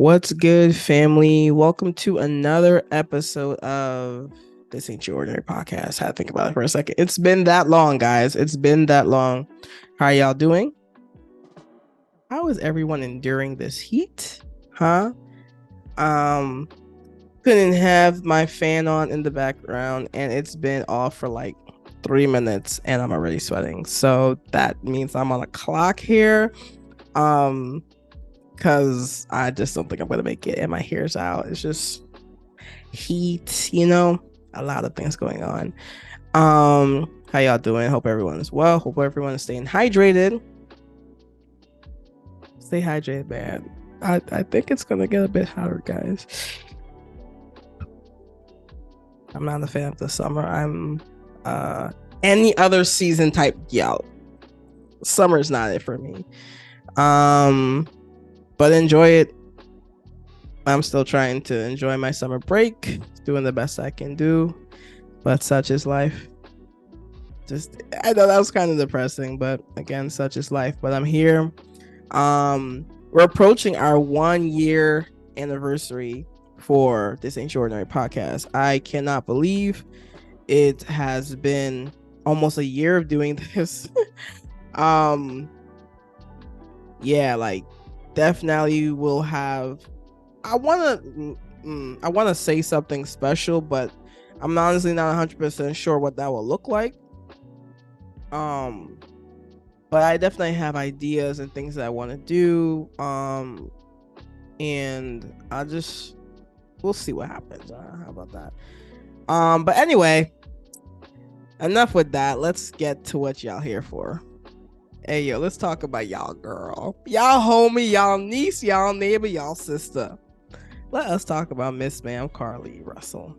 What's good, family? Welcome to another episode of This Ain't Your Ordinary Podcast. I had to think about it for a second. It's been that long, guys. It's been that long. How are y'all doing? How is everyone enduring this heat? Huh? Couldn't have my fan on in the background, and it's been off for like 3 minutes, and I'm already sweating. So that means I'm on a clock here. Because I just don't think I'm gonna make it, and my hair's out. It's just heat, a lot of things going on. How y'all doing? Hope everyone is well. Hope everyone is staying hydrated. Stay hydrated, man. I think it's gonna get a bit hotter, guys. I'm not a fan of the summer. I'm any other season type gal. Summer's not it for me. But enjoy it. I'm still trying to enjoy my summer break, doing the best I can do, but such is life. I know that was kind of depressing, but again, such is life. But I'm here. We're approaching our 1 year anniversary for This Ain't Your Ordinary Podcast. I cannot believe it has been almost a year of doing this. Definitely will have. I want to say something special, but I'm honestly not 100% sure what that will look like. But I definitely have ideas and things that I want to do. And we'll see what happens. How about that? But anyway, enough with that. Let's get to what y'all here for. Hey, yo, let's talk about y'all girl. Y'all homie, y'all niece, y'all neighbor, y'all sister. Let us talk about Miss Ma'am Carlee Russell.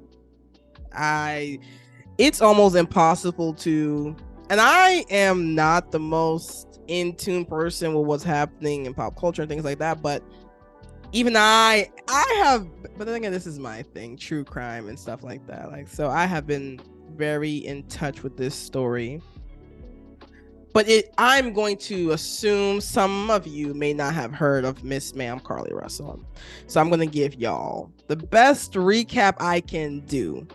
It's almost impossible to, and I am not the most in tune person with what's happening in pop culture and things like that, but even I have, but then again, this is my thing, true crime and stuff like that. So I have been very in touch with this story. But I'm going to assume some of you may not have heard of Miss Ma'am Carlee Russell. So I'm going to give y'all the best recap I can do.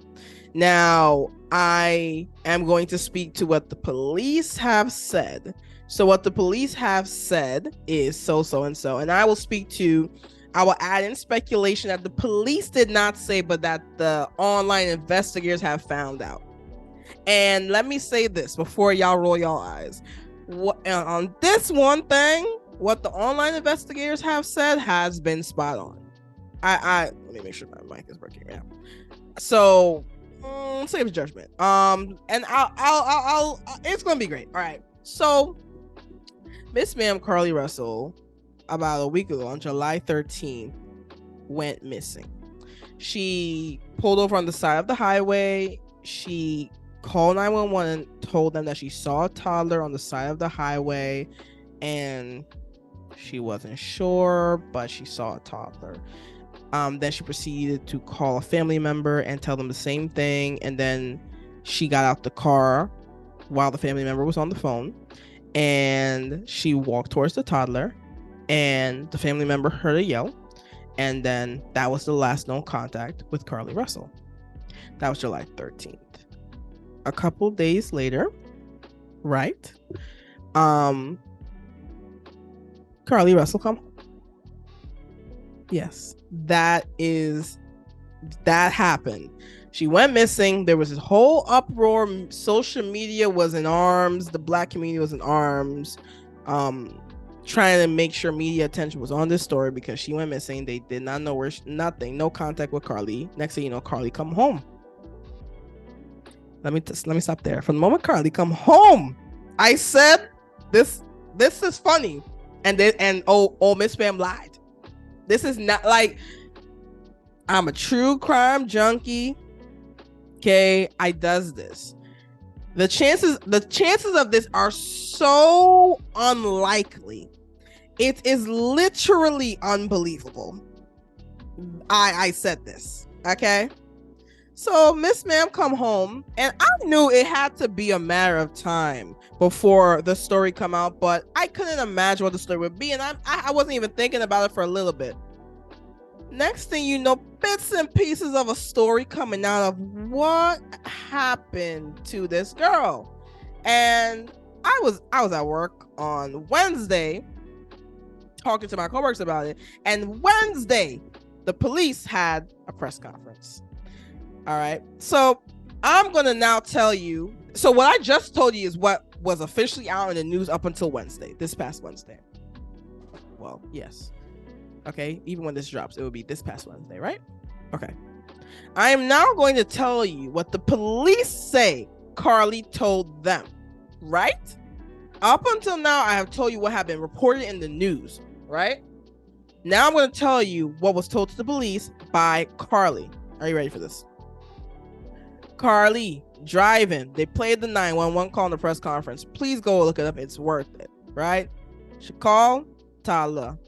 Now, I am going to speak to what the police have said. So what the police have said is so and so. And I will add in speculation that the police did not say, but that the online investigators have found out. And let me say this before y'all roll y'all eyes. On this one thing, what the online investigators have said has been spot on. Let me make sure my mic is working now. So, save judgment. And I'll it's gonna be great. All right. So, Miss Ma'am Carlee Russell, about a week ago on July 13th, went missing. She pulled over on the side of the highway. She called 911 and told them that she saw a toddler on the side of the highway, and she wasn't sure, but she saw a toddler. Then she proceeded to call a family member and tell them the same thing, and then she got out the car while the family member was on the phone, and she walked towards the toddler, and the family member heard a yell, and then that was the last known contact with Carlee Russell. That was July 13th. A couple days later, right? Carlee Russell come home. Yes, that happened. She went missing. There was this whole uproar. Social media was in arms. The Black community was in arms, trying to make sure media attention was on this story because she went missing. They did not know where. Nothing. No contact with Carlee. Next thing you know, Carlee come home. Let me stop there. From the moment Carlee come home, I said this is funny, and Miss Ma'am lied. This is not like, I'm a true crime junkie. Okay, I does this. The chances of this are so unlikely. It is literally unbelievable. I said this. Okay. So Miss Ma'am come home, and I knew it had to be a matter of time before the story come out, but I couldn't imagine what the story would be, and I wasn't even thinking about it for a little bit. Next thing you know, bits and pieces of a story coming out of what happened to this girl. And I was at work on Wednesday talking to my coworkers about it. And Wednesday, the police had a press conference. All right. So I'm going to now tell you. So what I just told you is what was officially out in the news up until Wednesday, this past Wednesday. Well, yes. Okay. Even when this drops, it will be this past Wednesday, right? Okay. I am now going to tell you what the police say Carlee told them, right? Up until now, I have told you what had been reported in the news, right? Now I'm going to tell you what was told to the police by Carlee. Are you ready for this? Carlee driving. They played the 911 call in the press conference. Please go look it up. It's worth it, right? She called Tyler.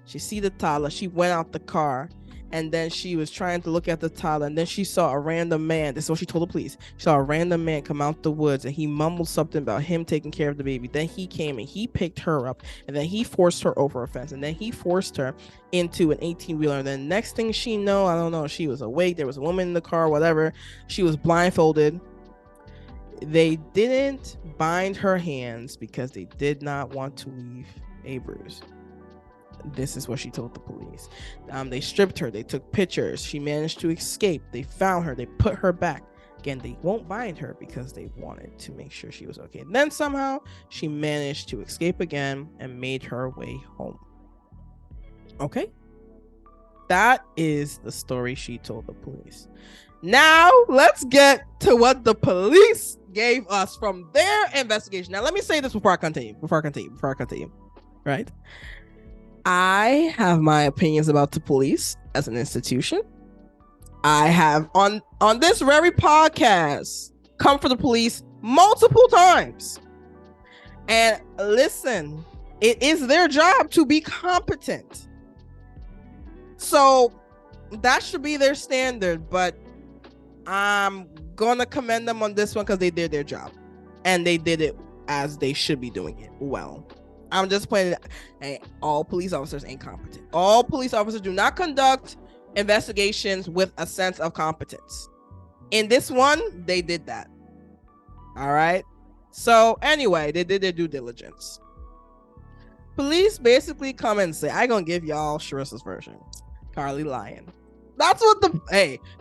She see the Tyler. She went out the car, and then she was trying to look at the Tyler, and then she saw a random man. This is what she told the police. She saw a random man come out the woods, and he mumbled something about him taking care of the baby. Then he came and he picked her up, and then he forced her over a fence, and then he forced her into an 18-wheeler. And then next thing she know, I don't know, she was awake. There was a woman in the car, whatever. She was blindfolded. They didn't bind her hands because they did not want to leave a bruise. This is what she told the police. They stripped her. They took pictures. She managed to escape. They found her. They put her back. Again, they won't bind her because they wanted to make sure she was okay. And then somehow she managed to escape again and made her way home. Okay? That is the story she told the police. Now, let's get to what the police gave us from their investigation. Now, let me say this before I continue. Right? I have my opinions about the police as an institution. I have on this very podcast come for the police multiple times. And listen, it is their job to be competent. So that should be their standard, but I'm gonna commend them on this one because they did their job and they did it as they should be doing it well. I'm just pointing out, all police officers ain't competent. All police officers do not conduct investigations with a sense of competence. In this one, they did that. All right. So anyway, they did their due diligence. Police basically come and say, I gonna give y'all Sharissa's version. Carlee lying. That's what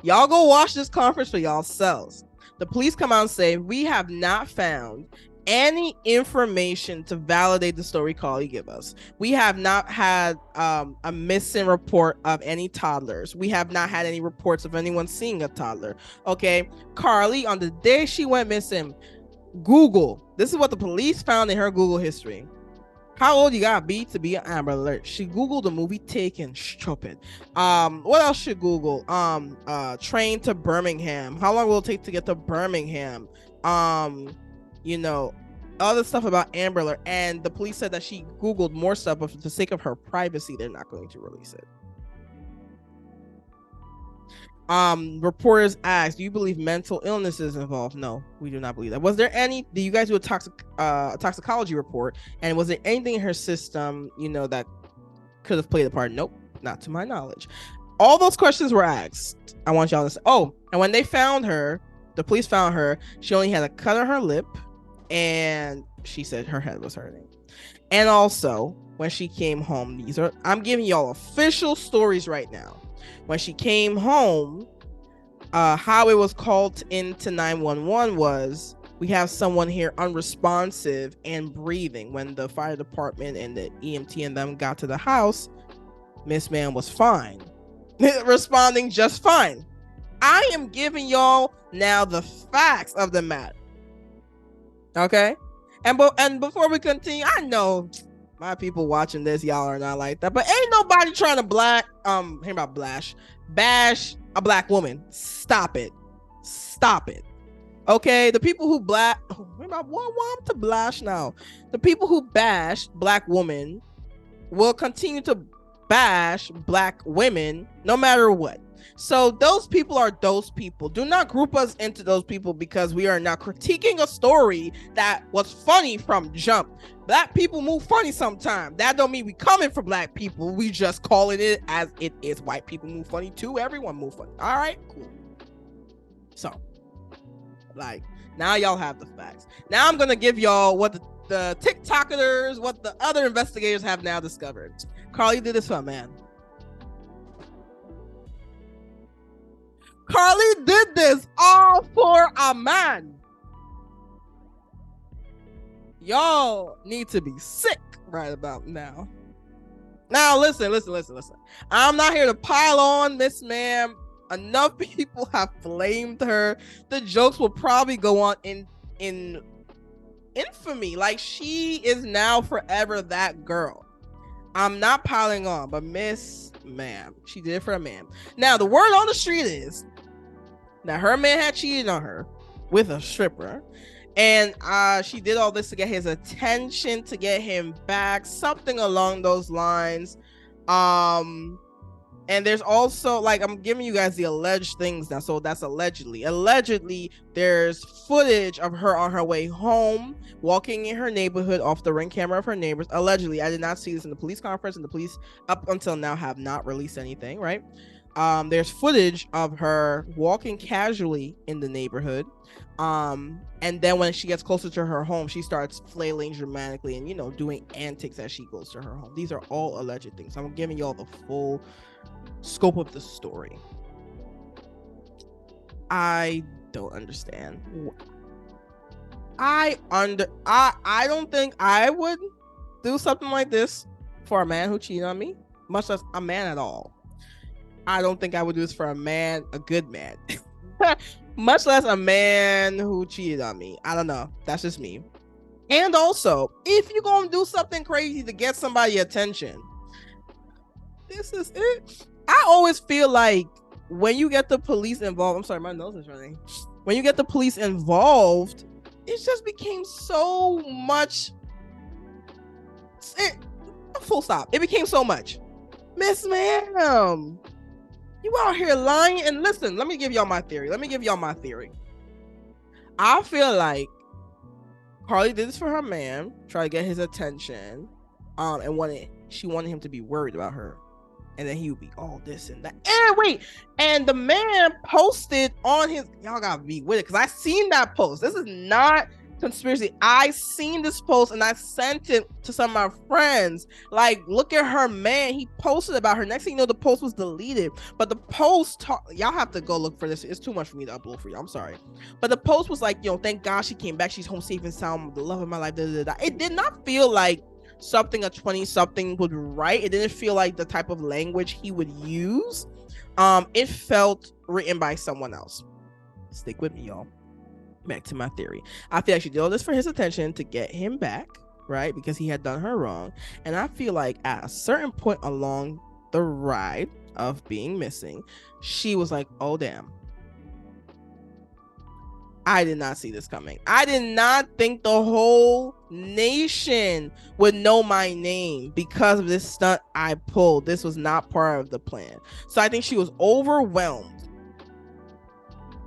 y'all go watch this conference for yourselves. The police come out and say, we have not found any information to validate the story Carlee give us. We have not had a missing report of any toddlers. We have not had any reports of anyone seeing a toddler. Okay, Carlee, on the day she went missing, Google. This is what the police found in her Google history. How old you gotta be to be an Amber Alert? She Googled the movie Taken. Stupid. What else should Google? Train to Birmingham. How long will it take to get to Birmingham? Other stuff about Amber Alert. And the police said that she Googled more stuff, but for the sake of her privacy, they're not going to release it. Reporters asked, do you believe mental illness is involved? No, we do not believe that. Was there any, did you guys do a toxicology report? And was there anything in her system, that could have played a part? Nope, not to my knowledge. All those questions were asked. I want y'all to say, and when they found her, the police found her, she only had a cut on her lip, and she said her head was hurting. And also, when she came home, I'm giving y'all official stories right now. When she came home, how it was called into 911 was, we have someone here unresponsive and breathing. When the fire department and the EMT and them got to the house, Miss Man was fine. Responding just fine. I am giving y'all now the facts of the matter. Okay? And before we continue, I know my people watching this, y'all are not like that, but ain't nobody trying to bash a black woman. Stop it. Okay, the people who want to bash now. The people who bash black women will continue to bash black women no matter what. So those people are those people. Do not group us into those people because we are now critiquing a story that was funny from jump. Black people move funny sometimes. That don't mean we coming for black people. We just calling it as it is. White people move funny too. Everyone move funny. All right, cool. So, like, now y'all have the facts. Now I'm gonna give y'all what the TikTokers, what the other investigators have now discovered. Carlee did this for a man. Carlee did this all for a man. Y'all need to be sick right about now. Now, listen. I'm not here to pile on this man. Enough people have flamed her. The jokes will probably go on in infamy. Like, she is now forever that girl. I'm not piling on, but Miss Ma'am, she did it for a man. Now, the word on the street is that her man had cheated on her with a stripper, and she did all this to get his attention, to get him back, something along those lines. And there's also, like, I'm giving you guys the alleged things now, so that's allegedly there's footage of her on her way home, walking in her neighborhood off the Ring camera of her neighbors. Allegedly, I did not see this in the police conference, and the police up until now have not released anything, right? There's footage of her walking casually in the neighborhood, and then when she gets closer to her home, she starts flailing dramatically and, you know, doing antics as she goes to her home. These are all alleged things. So I'm giving y'all the full scope of the story. I don't understand. I don't think I would do something like this for a man who cheated on me, much less a man at all. I don't think I would do this for a man, a good man, much less a man who cheated on me. I don't know. That's just me. And also, if you're going to do something crazy to get somebody attention, this is it. I always feel like when you get the police involved, I'm sorry, my nose is running. When you get the police involved, it just became so much. Full stop. It became so much. Miss Ma'am, you out here lying. And listen, let me give y'all my theory. I feel like Carlee did this for her man, try to get his attention, and she wanted him to be worried about her. And then he would be all this and that. And wait, and the man posted on his, y'all gotta be with it, because I seen that post. This is not conspiracy. I seen this post and I sent it to some of my friends. Like, look at her man. He posted about her. Next thing you know, the post was deleted. But the post, y'all have to go look for this. It's too much for me to upload for you. I'm sorry. But the post was like, thank God she came back. She's home safe and sound. The love of my life. It did not feel like something a 20-something would write. It didn't feel like the type of language he would use. It felt written by someone else. Stick with me, y'all. Back to my theory. I feel like she did all this for his attention, to get him back, right? Because he had done her wrong. And I feel like at a certain point along the ride of being missing, she was like, oh damn, I did not see this coming. I did not think the whole nation would know my name because of this stunt I pulled. This was not part of the plan. So I think she was overwhelmed.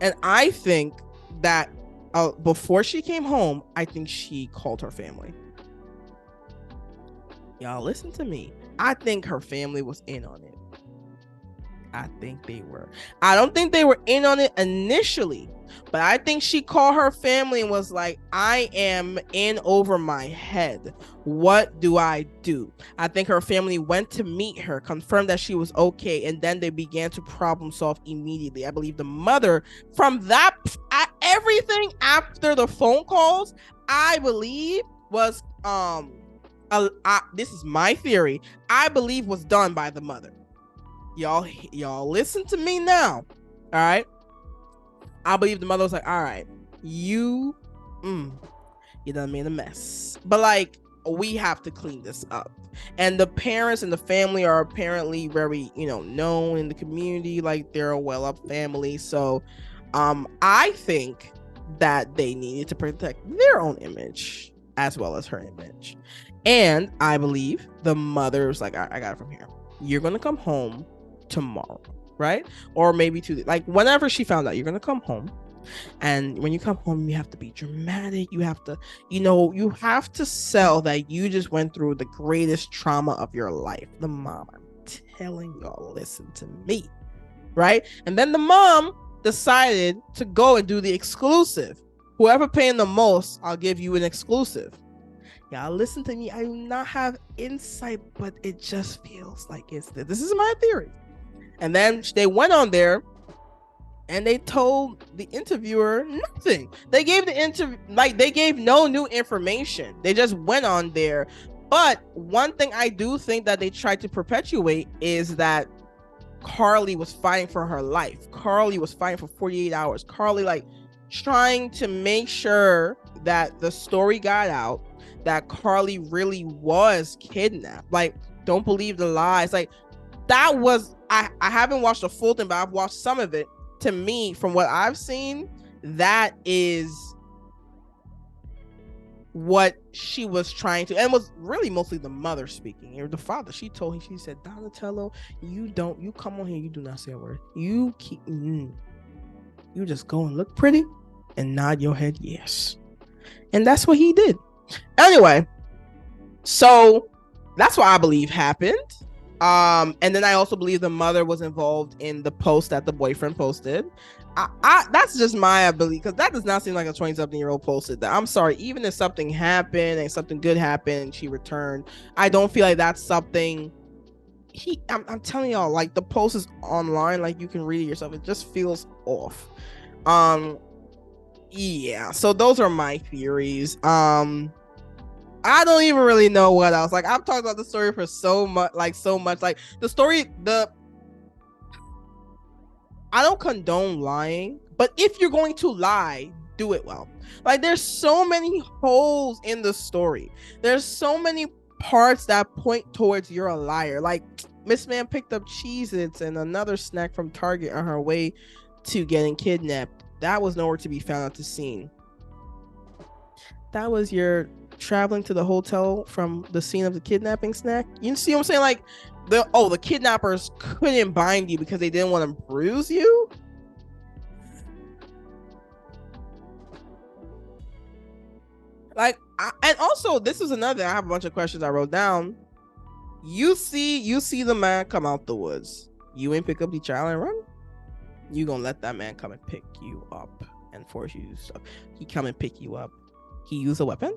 And I think that before she came home, I think she called her family. Y'all listen to me. I think her family was in on it. I think they were. I don't think they were in on it initially, but I think she called her family and was like, I am in over my head. What do I do? I think her family went to meet her, confirmed that she was okay, and then they began to problem solve immediately. I believe the mother, from that, everything after the phone calls, I believe was, this is my theory, I believe was done by the mother. Y'all listen to me now. All right. I believe the mother was like, all right, you done made a mess, but like, we have to clean this up. And the parents and the family are apparently very, known in the community. Like, they're a well-up family. So I think that they needed to protect their own image as well as her image. And I believe the mother was like, I got it from here. you're gonna come home tomorrow, right? Or maybe Tuesday, like whenever she found out, you're gonna come home. And when you come home, you have to be dramatic. You have to, you have to sell that you just went through the greatest trauma of your life. The mom, I'm telling y'all, listen to me, right? And then the mom decided to go and do the exclusive. Whoever paying the most, I'll give you an exclusive. Y'all listen to me. I do not have insight, but it just feels like it's this is my theory. And then they went on there and they told the interviewer nothing. They gave the interview, like they gave no new information. They just went on there. But one thing I do think that they tried to perpetuate is that Carlee was fighting for her life. Carlee was fighting for 48 hours. Carlee, like, trying to make sure that the story got out, that Carlee really was kidnapped. Like, don't believe the lies. Like, that was, I haven't watched the full thing, but I've watched some of it. To me, from what I've seen, that is what she was trying to, and was really mostly the mother speaking, or the father. She said, Donatello, you come on here, you do not say a word. You just go and look pretty and nod your head yes. And that's what he did. Anyway, so that's what I believe happened. And then I also believe the mother was involved in the post that the boyfriend posted. That's just my belief, because that does not seem like a 20-something-year-old posted that. I'm sorry, even if something happened and something good happened, she returned, I don't feel like that's something I'm telling y'all, like, the post is online, like, you can read it yourself. It just feels off. Yeah, so those are my theories. I don't even really know what else. Like, I've talked about the story for so much. Like, the story, I don't condone lying, but if you're going to lie, do it well. Like, there's so many holes in the story. There's so many parts that point towards you're a liar. Like, Miss Man picked up Cheez-Its and another snack from Target on her way to getting kidnapped. That was nowhere to be found at the scene. That was your traveling to the hotel from the scene of the kidnapping snack. You see what I'm saying? Like, the kidnappers couldn't bind you because they didn't want to bruise you. Like, and also, this is another, I have a bunch of questions I wrote down. You see the man come out the woods. You ain't pick up the child and run. You gonna let that man come and pick you up and force you to do stuff. He come and pick you up. He used a weapon?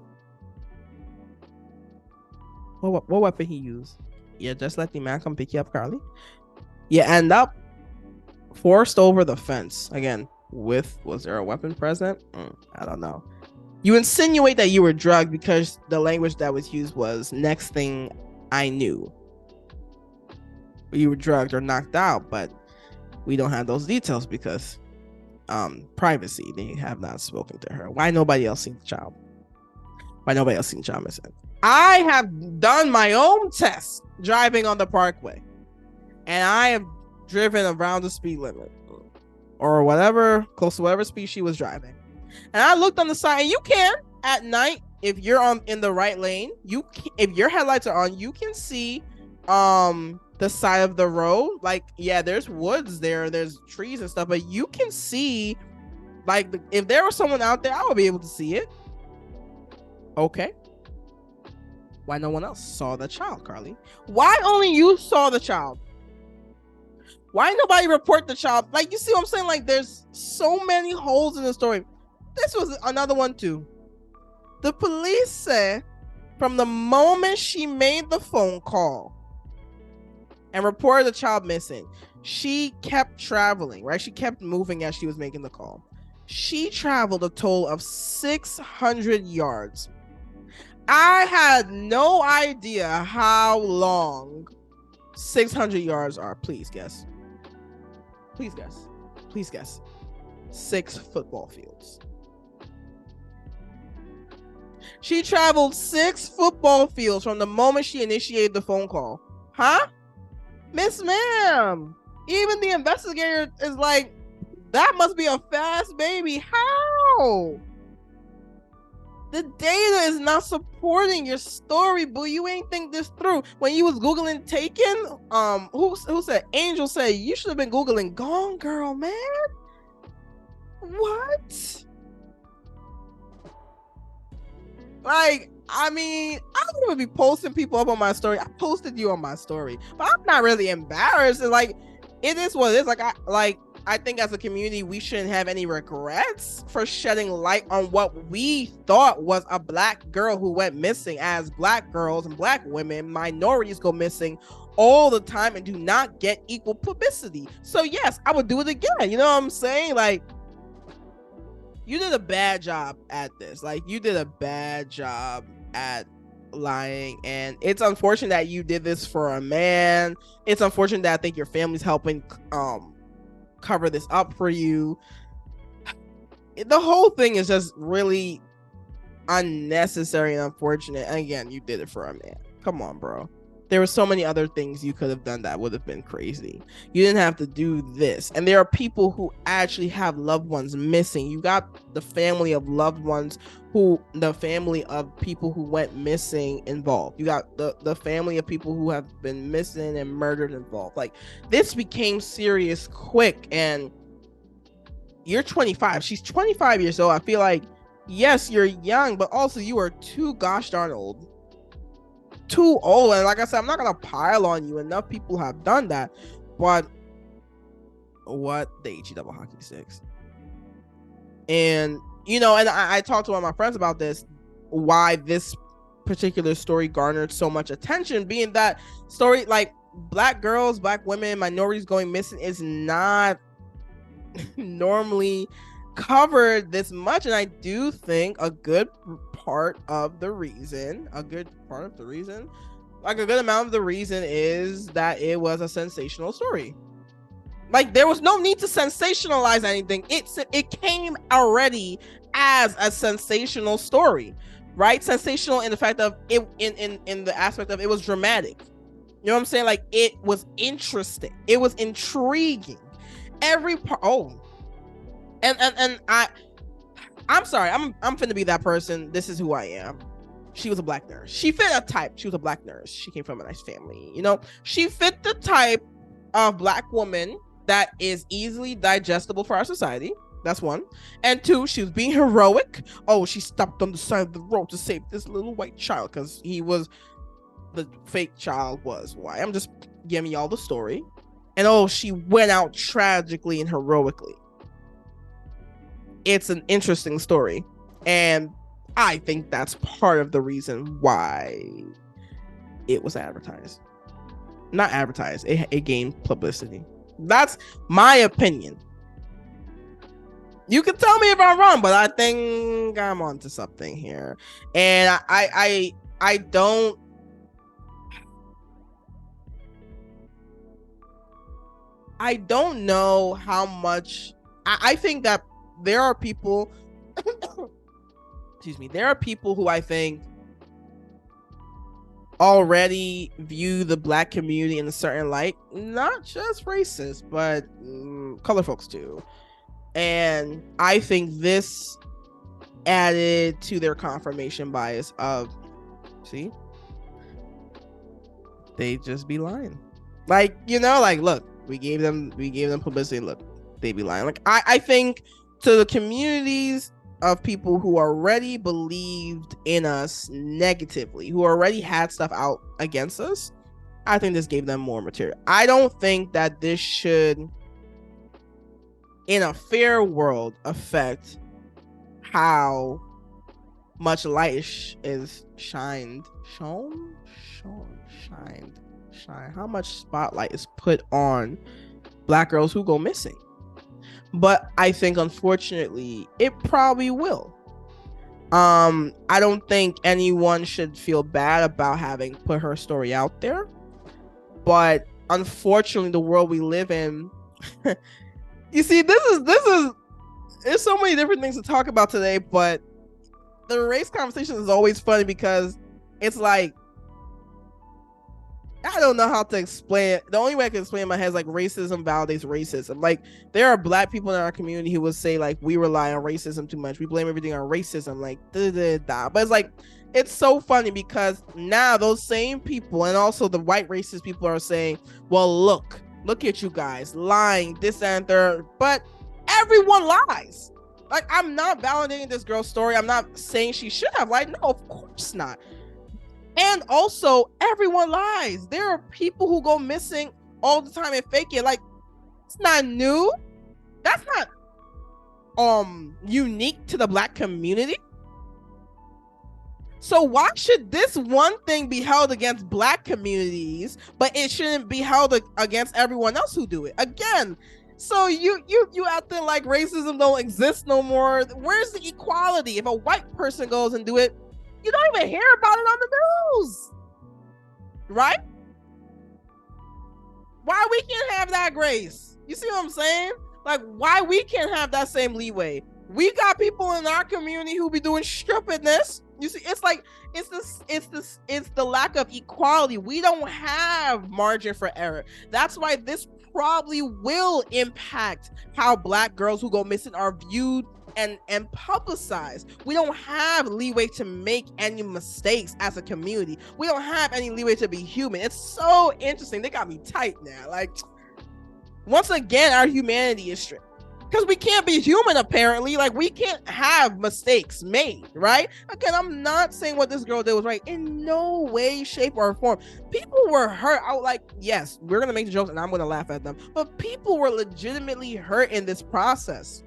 What weapon he used? Yeah, just let the man come pick you up, Carlee. You end up forced over the fence. Again, was there a weapon present? I don't know. You insinuate that you were drugged because the language that was used was next thing I knew. You were drugged or knocked out, but we don't have those details because privacy. They have not spoken to her. Why nobody else seen the child? Why nobody else seen the child missing? I have done my own test driving on the parkway, and I have driven around the speed limit or whatever, close to whatever speed she was driving. And I looked on the side, and you can at night, if you're in the right lane, if your headlights are on, you can see the side of the road. Like, yeah, there's woods there's trees and stuff, but you can see, like, if there was someone out there, I would be able to see it. Okay. Why no one else saw the child, Carlee? Why only you saw the child? Why nobody report the child? Like, you see what I'm saying? Like, there's so many holes in the story. This was another one too. The police said from the moment she made the phone call and reported the child missing, she kept traveling, right? She kept moving as she was making the call. She traveled a total of 600 yards. I had no idea how long 600 yards are. Please guess. Please guess. Please guess. 6 football fields. She traveled 6 football fields from the moment she initiated the phone call. Huh? Miss Ma'am. Even the investigator is like, that must be a fast baby. How? The data is not supporting your story, boo. You ain't think this through. When you was Googling Taken, who said, Angel said, you should have been Googling Gone Girl, man. What? Like, I mean, I don't even be posting people up on my story. I posted you on my story, but I'm not really embarrassed. And like, it is what it is. I think as a community, we shouldn't have any regrets for shedding light on what we thought was a Black girl who went missing, as Black girls and Black women, minorities go missing all the time and do not get equal publicity. So yes, I would do it again. You know what I'm saying? Like, you did a bad job at this. Like, you did a bad job at lying, and it's unfortunate that you did this for a man. It's unfortunate that I think your family's helping cover this up for you. The whole thing is just really unnecessary and unfortunate. And again, you did it for a man. Come on, bro. There were so many other things you could have done that would have been crazy. You didn't have to do this. And there are people who actually have loved ones missing. You got the family of loved ones the family of people who went missing involved. You got the family of people who have been missing and murdered involved. Like, this became serious quick. And you're 25. She's 25 years old. I feel like, yes, you're young, but also you are too gosh darn old. Too old. And like I said, I'm not gonna pile on you. Enough people have done that. But what the HE double hockey sticks. And you know, and I talked to one of my friends about this, why this particular story garnered so much attention, being that story, like, Black girls, Black women, minorities going missing is not normally covered this much. And I do think a good amount of the reason is that it was a sensational story. Like, there was no need to sensationalize anything. It came already as a sensational story, right? Sensational in the fact of it, in the aspect of it was dramatic. You know what I'm saying? Like, it was interesting. It was intriguing. Every part. Oh, and I'm sorry. I'm finna be that person. This is who I am. She was a Black nurse. She fit a type. She was a Black nurse. She came from a nice family. You know, she fit the type of Black woman that is easily digestible for our society. That's one. And two, she was being heroic. Oh, she stopped on the side of the road to save this little white child because the fake child was white. I'm just giving y'all the story. And oh, she went out tragically and heroically. It's an interesting story. And I think that's part of the reason why it was advertised. Not advertised. It gained publicity. That's my opinion. You can tell me if I'm wrong, but I think I'm onto something here. And I don't know how much. I think that there are people excuse me, there are people who I think already view the Black community in a certain light, not just racist, but color folks too. And I think this added to their confirmation bias of, see, they just be lying. Like, you know, like, look, we gave them publicity. Look, they be lying. Like, I think to the communities of people who already believed in us negatively, who already had stuff out against us, I think this gave them more material. I don't think that this should, in a fair world, affect how much light is shined, how much spotlight is put on Black girls who go missing. But I think, unfortunately, it probably will. I don't think anyone should feel bad about having put her story out there. But unfortunately, the world we live in, you see, there's so many different things to talk about today, but the race conversation is always funny because it's like, I don't know how to explain it. The only way I can explain it in my head is like racism validates racism. Like there are black people in our community who would say like we rely on racism too much. We blame everything on racism. Like But it's like it's so funny because now those same people and also the white racist people are saying, well, look at you guys lying, this and third. But everyone lies. Like I'm not validating this girl's story. I'm not saying she should have lied. No, of course not. And also, everyone lies. There are people who go missing all the time and fake it. Like, it's not new. That's not unique to the black community. So why should this one thing be held against black communities, but it shouldn't be held against everyone else who do it? Again, so you acting like racism don't exist no more. Where's the equality? If a white person goes and do it, you don't even hear about it on the news, right? Why we can't have that grace? You see what I'm saying? Like, why we can't have that same leeway? We got people in our community who be doing stupidness. You see, it's like it's the lack of equality. We don't have margin for error. That's why this probably will impact how black girls who go missing are viewed and publicized. We don't have leeway to make any mistakes as a community. We don't have any leeway to be human. It's so interesting. They got me tight now. Like, once again, our humanity is stripped because we can't be human, apparently. Like, we can't have mistakes made, right? Again, I'm not saying what this girl did was right in no way, shape, or form. People were hurt. I was like, yes, we're gonna make the jokes and I'm gonna laugh at them, but people were legitimately hurt in this process.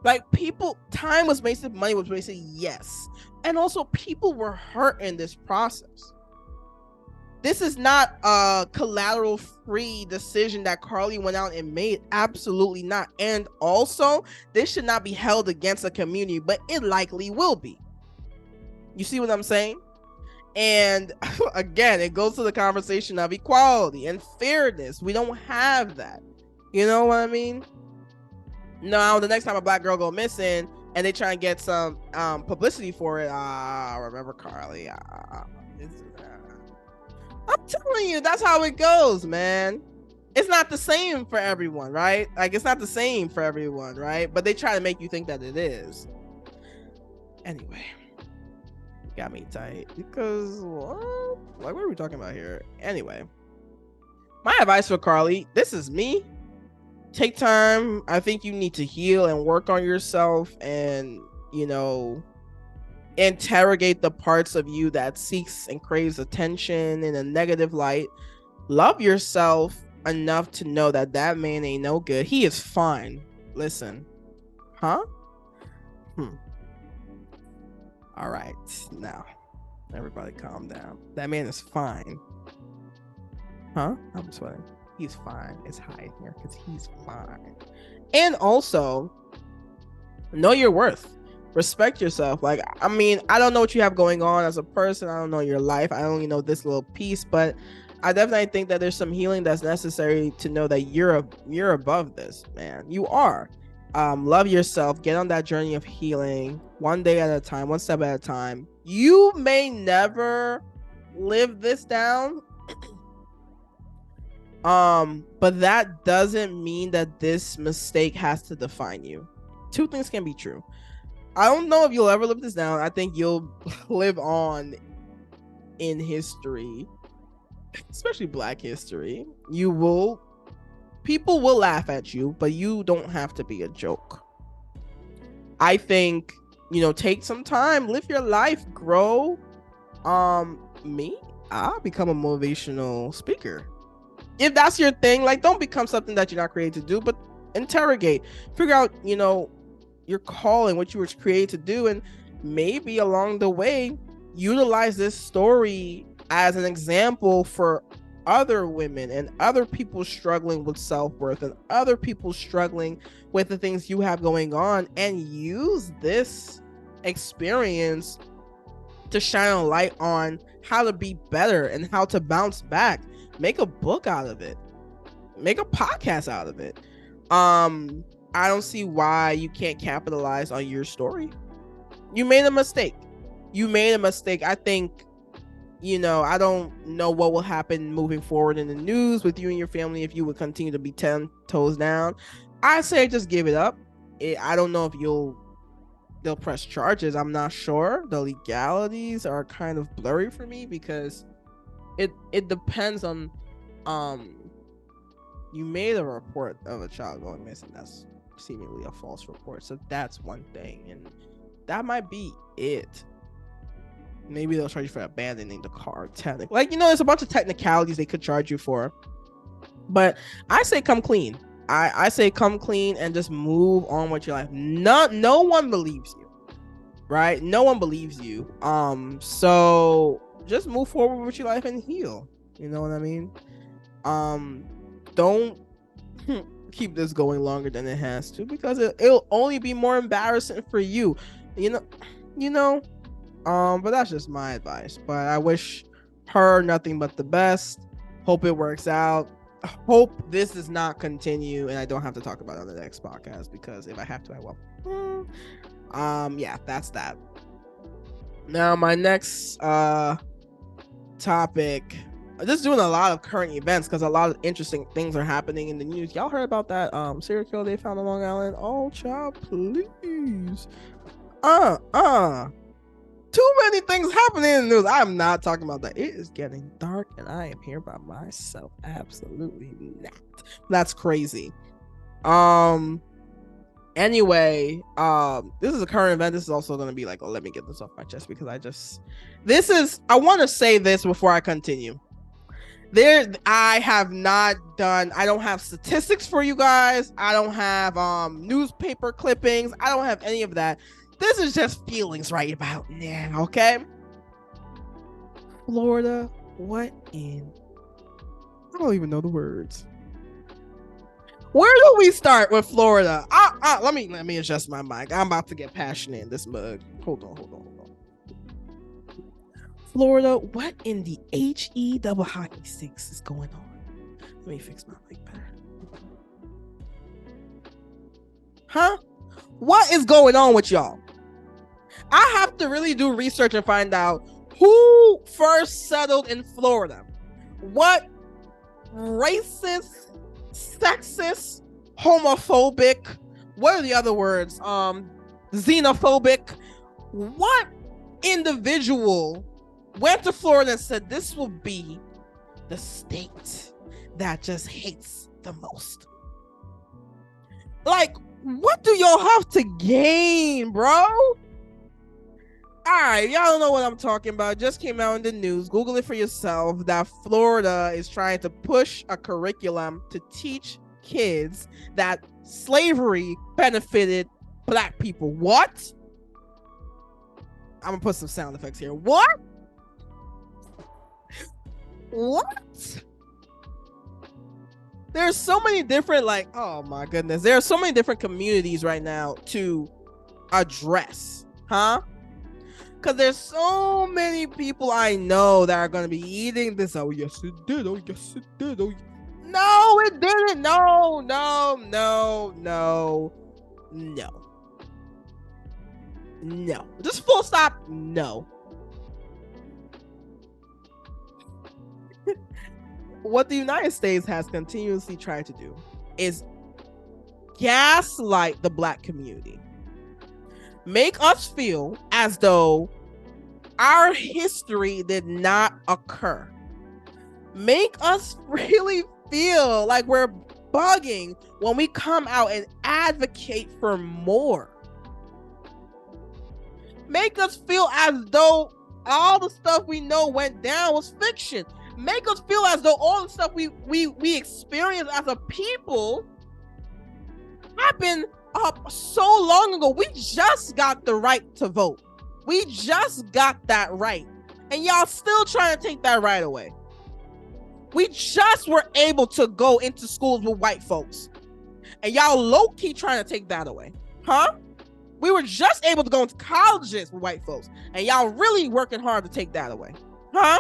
Like, people, time was wasted, money was wasted, yes. And also, people were hurt in this process. This is not a collateral-free decision that Carlee went out and made. Absolutely not. And also, this should not be held against a community, but it likely will be. You see what I'm saying? And again, it goes to the conversation of equality and fairness. We don't have that. You know what I mean? Now, the next time a black girl go missing and they try and get some publicity for it, remember Carlee. I'm telling you, that's how it goes, man. It's not the same for everyone, right? Like, it's not the same for everyone, right? But they try to make you think that it is. Anyway, got me tight because what? Like, what are we talking about here? Anyway, my advice for Carlee, this is me. Take time. I think you need to heal and work on yourself and, you know, interrogate the parts of you that seeks and craves attention in a negative light. Love yourself enough to know that that man ain't no good. He is fine. Listen. Huh? All right. Now, everybody calm down. That man is fine. Huh? I'm sweating. He's fine. It's hot in here because he's fine. And also, know your worth. Respect yourself. Like, I mean, I don't know what you have going on as a person. I don't know your life. I only know this little piece, but I definitely think that there's some healing that's necessary to know that you're above this, man. You are. Love yourself. Get on that journey of healing, one day at a time, one step at a time. You may never live this down. But that doesn't mean that this mistake has to define you. Two things can be true. I don't know if you'll ever live this down. I think you'll live on in history, especially Black history. People will laugh at you, but you don't have to be a joke. I think, you know, take some time, live your life, grow. I'll become a motivational speaker. If that's your thing, like, don't become something that you're not created to do, but interrogate, figure out, you know, your calling, what you were created to do, and maybe along the way, utilize this story as an example for other women and other people struggling with self-worth and other people struggling with the things you have going on, and use this experience to shine a light on how to be better and how to bounce back. Make a book out of it. Make a podcast out of it. I don't see why you can't capitalize on your story. You made a mistake. I think, I don't know what will happen moving forward in the news with you and your family if you would continue to be 10 toes down. I say just give it up. I don't know if they'll press charges. I'm not sure. The legalities are kind of blurry for me because it depends on you made a report of a child going missing. That's seemingly a false report. So that's one thing, and that might be it. Maybe they'll charge you for abandoning the car. Technically, there's a bunch of technicalities they could charge you for. But I say come clean. I say come clean and just move on with your life. No one believes you, right? No one believes you. So just move forward with your life and heal. You know what I mean? Don't keep this going longer than it has to, because it'll only be more embarrassing for you. But that's just my advice. But I wish her nothing but the best. Hope it works out. Hope this does not continue and I don't have to talk about it on the next podcast, because if I have to, I will. Yeah, that's that. Now my next topic, just doing a lot of current events because a lot of interesting things are happening in the news. Y'all heard about that serial killer they found on Long Island? Oh, child, please. Too many things happening in the news. I'm not talking about that. It is getting dark and I am here by myself. Absolutely not. That's crazy. Anyway, this is a current event. This is also going to be like, let me get this off my chest because I want to say this before I continue. I don't have statistics for you guys. I don't have newspaper clippings. I don't have any of that. This is just feelings right about now, okay? Florida, I don't even know the words. Where do we start with Florida? Let me adjust my mic. I'm about to get passionate in this mug. Hold on. Florida, what in the HE6 is going on? Let me fix my mic better. Huh? What is going on with y'all? I have to really do research and find out who first settled in Florida. What racist, sexist, homophobic, what are the other words? Xenophobic. What individual went to Florida and said this will be the state that just hates the most? Like, what do y'all have to gain, bro? Alright, y'all don't know what I'm talking about. It just came out in the news. Google it for yourself that Florida is trying to push a curriculum to teach kids that slavery benefited black people. What? I'm gonna put some sound effects here. What? There's so many different, oh my goodness. There are so many different communities right now to address, huh? Because there's so many people I know that are going to be eating this. Oh, yes, it did. Oh, yes, it did. Oh, no, it didn't. No. Just full stop. No. What the United States has continuously tried to do is gaslight the black community. Make us feel as though our history did not occur. Make us really feel like we're bugging when we come out and advocate for more. Make us feel as though all the stuff we know went down was fiction. Make us feel as though all the stuff we experienced as a people happened so long ago. We just got the right to vote. We just got that right. And y'all still trying to take that right away. We just were able to go into schools with white folks. And y'all low-key trying to take that away. Huh? We were just able to go into colleges with white folks. And y'all really working hard to take that away. Huh?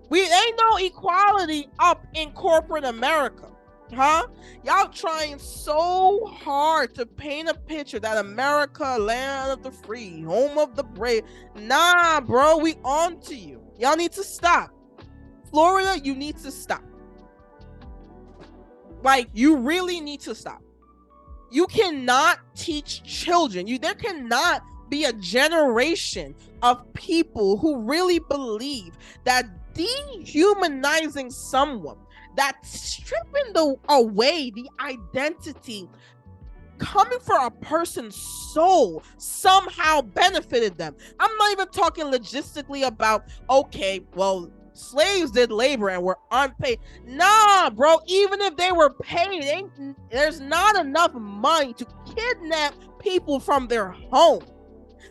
We ain't no equality up in corporate America. Huh? Y'all trying so hard to paint a picture that America, land of the free, home of the brave. Nah, bro, we on to you. Y'all need to stop. Florida, you need to stop. Like, you really need to stop. You cannot teach children. There cannot be a generation of people who really believe that dehumanizing someone, that stripping away the identity coming for a person's soul somehow benefited them. I'm not even talking logistically about, okay, well, slaves did labor and were unpaid. Nah, bro, even if they were paid, there's not enough money to kidnap people from their home.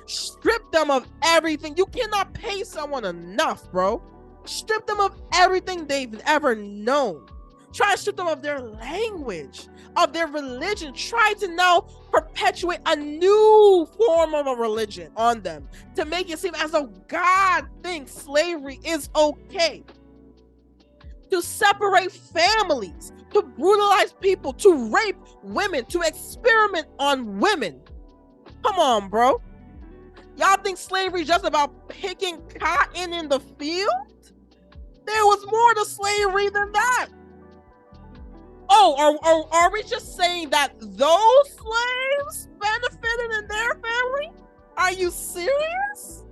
Strip them of everything. You cannot pay someone enough, bro. Strip them of everything they've ever known. Try to strip them of their language, of their religion. Try to now perpetuate a new form of a religion on them to make it seem as though God thinks slavery is okay. To separate families, to brutalize people, to rape women, to experiment on women. Come on, bro. Y'all think slavery is just about picking cotton in the field? There was more to slavery than that. Oh, are we just saying that those slaves benefited in their family? Are you serious?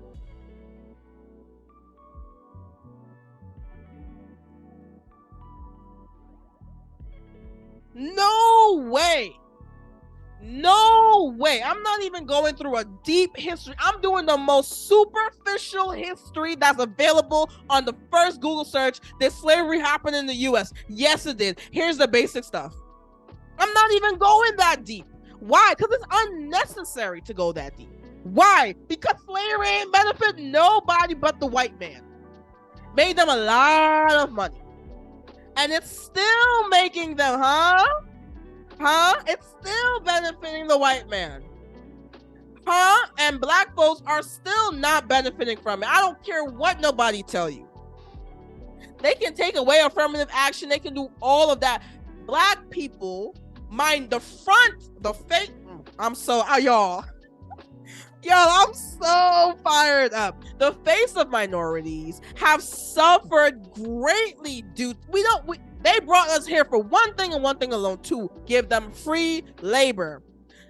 No way. No way. I'm not even going through a deep history. I'm doing the most superficial history that's available on the first Google search. Did slavery happen in the US? Yes, it did. Here's the basic stuff. I'm not even going that deep. Why? Because it's unnecessary to go that deep. Why? Because slavery ain't benefit nobody but the white man. Made them a lot of money. And it's still making them, it's still benefiting the white man. And black folks are still not benefiting from it. I don't care what nobody tell you. They can take away affirmative action. They can do all of that. Black people mind the face. I'm so, y'all, I'm so fired up. The face of minorities have suffered greatly they brought us here for one thing and one thing alone, to give them free labor.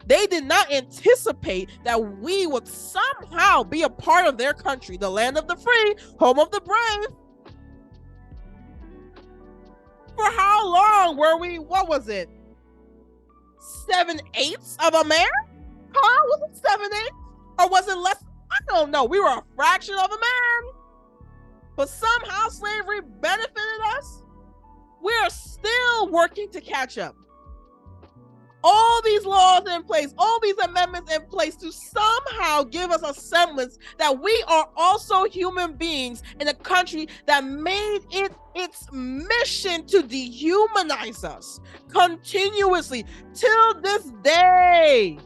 They did not anticipate that we would somehow be a part of their country, the land of the free, home of the brave. For how long were we, what was it? 7/8 of a man? Was it 7/8? Or was it less? I don't know. We were a fraction of a man. But somehow slavery benefited us. We are still working to catch up. All these laws in place, all these amendments in place to somehow give us a semblance that we are also human beings in a country that made it its mission to dehumanize us continuously till this day.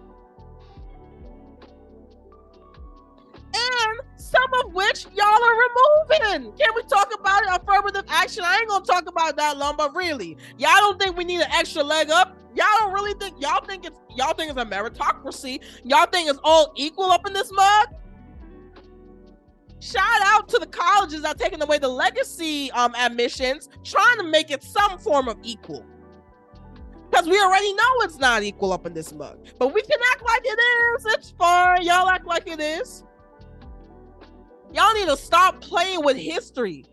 And some of which y'all are removing. Can we talk about it? Affirmative action. I ain't gonna talk about that long, but really, y'all don't think we need an extra leg up? Y'all don't really think, y'all think it's a meritocracy? Y'all think it's all equal up in this mug? Shout out to the colleges that are taking away the legacy admissions, trying to make it some form of equal. Because we already know it's not equal up in this mug. But we can act like it is. It's fine. Y'all act like it is. Y'all need to stop playing with history.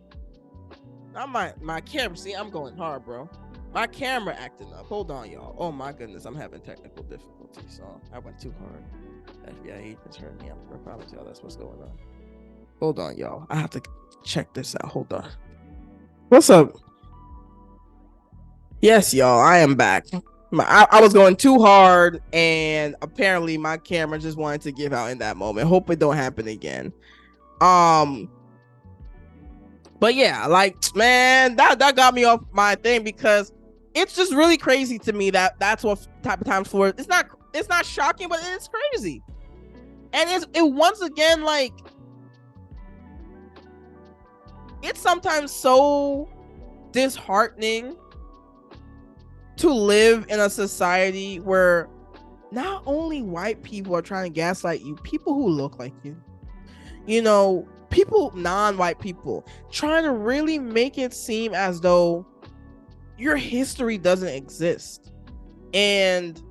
My camera, see, I'm going hard, bro. My camera acting up. Hold on, y'all. Oh my goodness, I'm having technical difficulties. So I went too hard. FBI agents heard me. I promise y'all that's what's going on. Hold on, y'all. I have to check this out. Hold on. What's up? Yes, y'all. I am back. I was going too hard, and apparently my camera just wanted to give out in that moment. Hope it don't happen again. But yeah, like, man, that got me off my thing, because it's just really crazy to me that that's what type of times for. It's not shocking, but it's crazy. And it once again, like, it's sometimes so disheartening to live in a society where not only white people are trying to gaslight you, people who look like you. people, non-white people, trying to really make it seem as though your history doesn't exist. And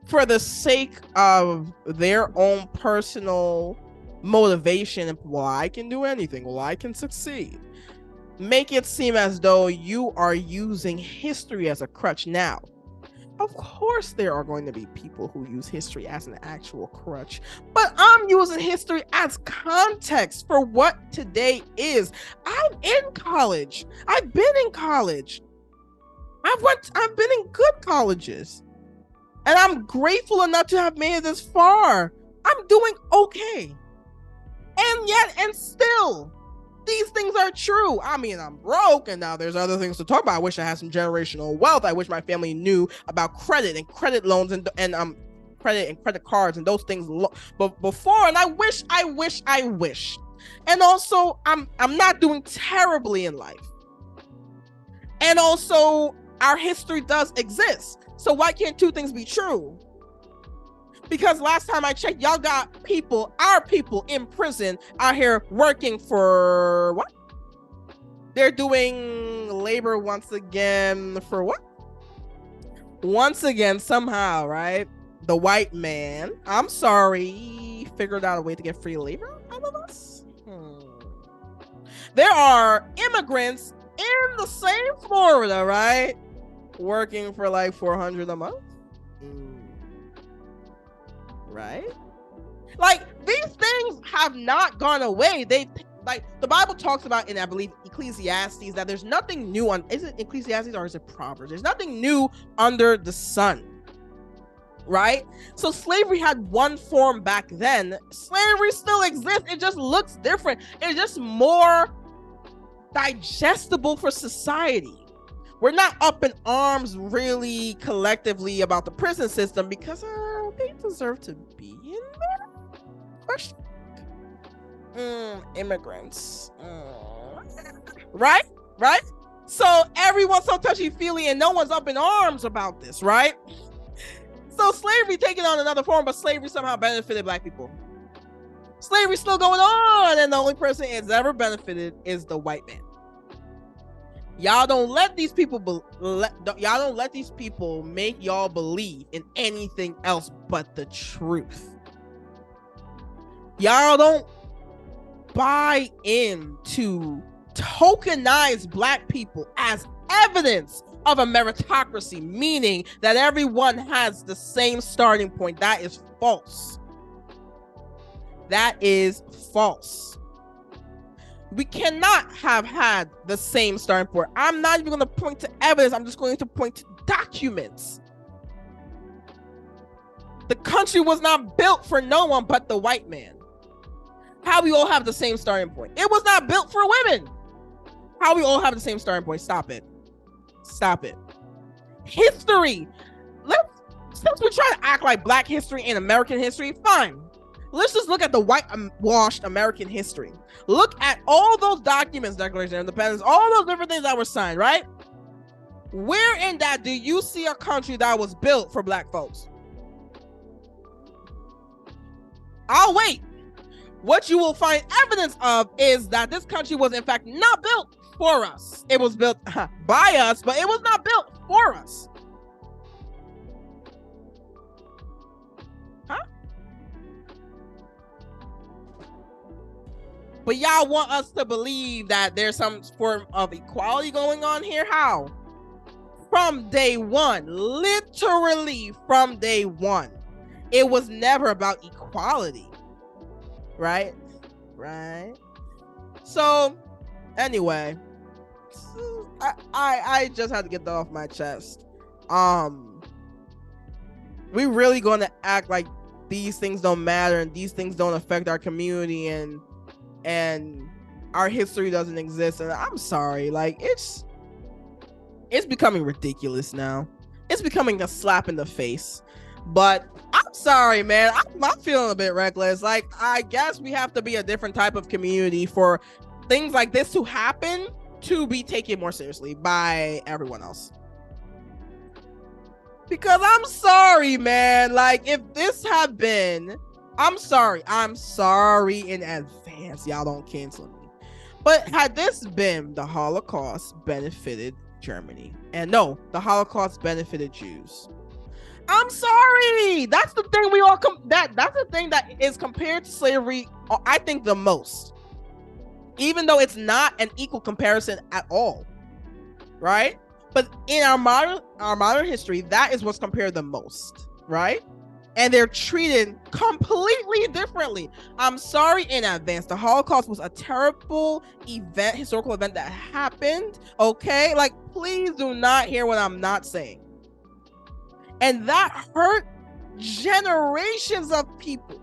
for the sake of their own personal motivation, and, well, I can do anything, well, I can succeed, make it seem as though you are using history as a crutch. Now, of course, there are going to be people who use history as an actual crutch, but I'm using history as context for what today is. I'm in college. I've been in college. I've been in good colleges, and I'm grateful enough to have made it this far. I'm doing okay. And still, these things are true. I mean, I'm broke, and now there's other things to talk about. I wish I had some generational wealth. I wish my family knew about credit and credit loans and credit and credit cards and those things but before. And I wish. And also, I'm not doing terribly in life. And also, our history does exist. So why can't two things be true? Because last time I checked, y'all got our people in prison out here working for what? They're doing labor once again for what? Once again, somehow, right? The white man, I'm sorry, figured out a way to get free labor out of us. There are immigrants in the same Florida, right? Working for like $400 a month. Right? Like, these things have not gone away. Like, the Bible talks about in, I believe, Ecclesiastes, that there's nothing new is it Ecclesiastes or is it Proverbs? There's nothing new under the sun. Right? So slavery had one form back then. Slavery still exists. It just looks different. It's just more digestible for society. We're not up in arms really collectively about the prison system because they deserve to be in there. Question. Immigrants. Right? So everyone's so touchy-feely and no one's up in arms about this, right? So slavery taking on another form, but slavery somehow benefited Black people. Slavery's still going on, and the only person it's ever benefited is the white man. Y'all don't let these people make y'all believe in anything else but the truth. Y'all don't buy into tokenize Black people as evidence of a meritocracy, meaning that everyone has the same starting point. That is false. That is false. We cannot have had the same starting point. I'm not even going to point to evidence. I'm just going to point to documents. The country was not built for no one but the white man. How we all have the same starting point? It was not built for women. How we all have the same starting point? Stop it. History. Since we're trying to act like Black history and American history, fine. Let's just look at the whitewashed American history. Look at all those documents, Declaration of Independence, all those different things that were signed, right? Where in that do you see a country that was built for Black folks? I'll wait. What you will find evidence of is that this country was in fact not built for us. It was built by us, but it was not built for us. But y'all want us to believe that there's some form of equality going on here? How? From day one, literally from day one, it was never about equality, right? So, anyway, I just had to get that off my chest. We really going to act like these things don't matter and these things don't affect our community and our history doesn't exist? And I'm sorry, like it's becoming ridiculous now. It's becoming a slap in the face. But I'm sorry, man. I'm feeling a bit reckless. Like, I guess we have to be a different type of community for things like this to happen, to be taken more seriously by everyone else. Because I'm sorry, man. Like, if this had been I'm sorry in advance. Y'all don't cancel me. But had this been the Holocaust benefited Germany, and no, the Holocaust benefited Jews. I'm sorry. That's the thing we all that's the thing that is compared to slavery, I think, the most. Even though it's not an equal comparison at all. Right? But in our modern history, that is what's compared the most, right? And they're treated completely differently. I'm sorry in advance. The Holocaust was a terrible event, historical event that happened. Okay? Like, please do not hear what I'm not saying. And that hurt generations of people.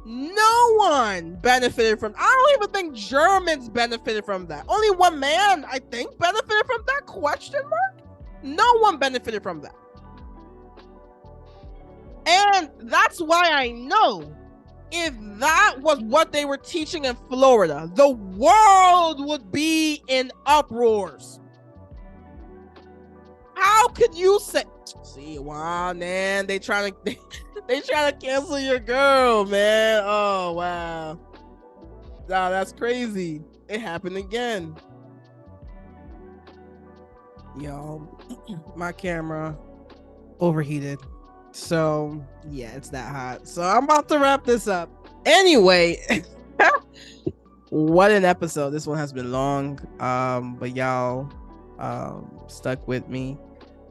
No one benefited from. I don't even think Germans benefited from that. Only one man, I think, benefited from that? Question mark? No one benefited from that. And that's why I know if that was what they were teaching in Florida, the world would be in uproars. How could you say? See, wow, man, they trying to cancel your girl, man. Oh wow, nah, that's crazy. It happened again. Yo, my camera overheated. So yeah, it's that hot. So I'm about to wrap this up. Anyway, what an episode. This one has been long. But y'all stuck with me.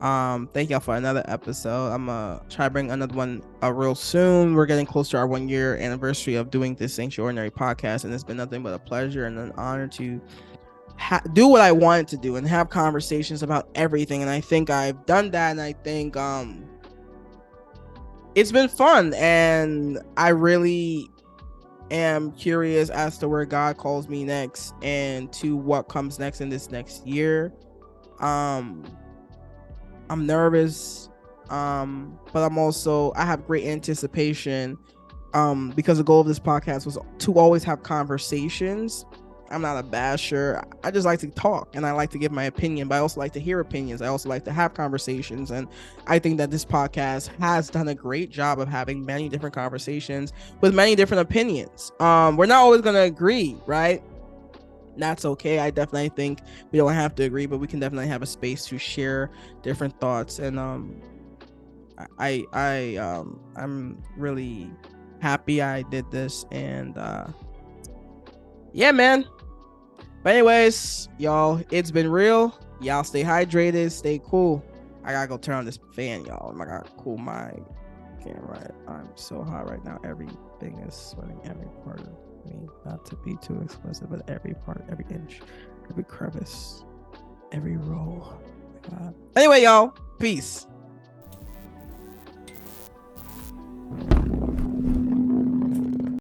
Thank y'all for another episode. I'm gonna try to bring another one real soon. We're getting close to our 1 year anniversary of doing this Sanctuary podcast, and it's been nothing but a pleasure and an honor to do what I wanted to do and have conversations about everything. And I think I've done that, and I think it's been fun, and I really am curious as to where God calls me next and to what comes next in this next year. I'm nervous, but I have great anticipation, because the goal of this podcast was to always have conversations. I'm not a basher. I just like to talk, and I like to give my opinion, but I also like to hear opinions. I also like to have conversations, and I think that this podcast has done a great job of having many different conversations with many different opinions. We're not always going to agree, right? That's okay. I definitely think we don't have to agree, but we can definitely have a space to share different thoughts. And I'm really happy I did this, and yeah, man. But anyways, y'all, it's been real. Y'all stay hydrated, stay cool. I gotta go turn on this fan, y'all. I gotta cool my camera. I'm so hot right now. Everything is sweating, every part of me, not to be too explicit, but every part, every inch, every crevice, every roll. Oh my God. Anyway, y'all, peace.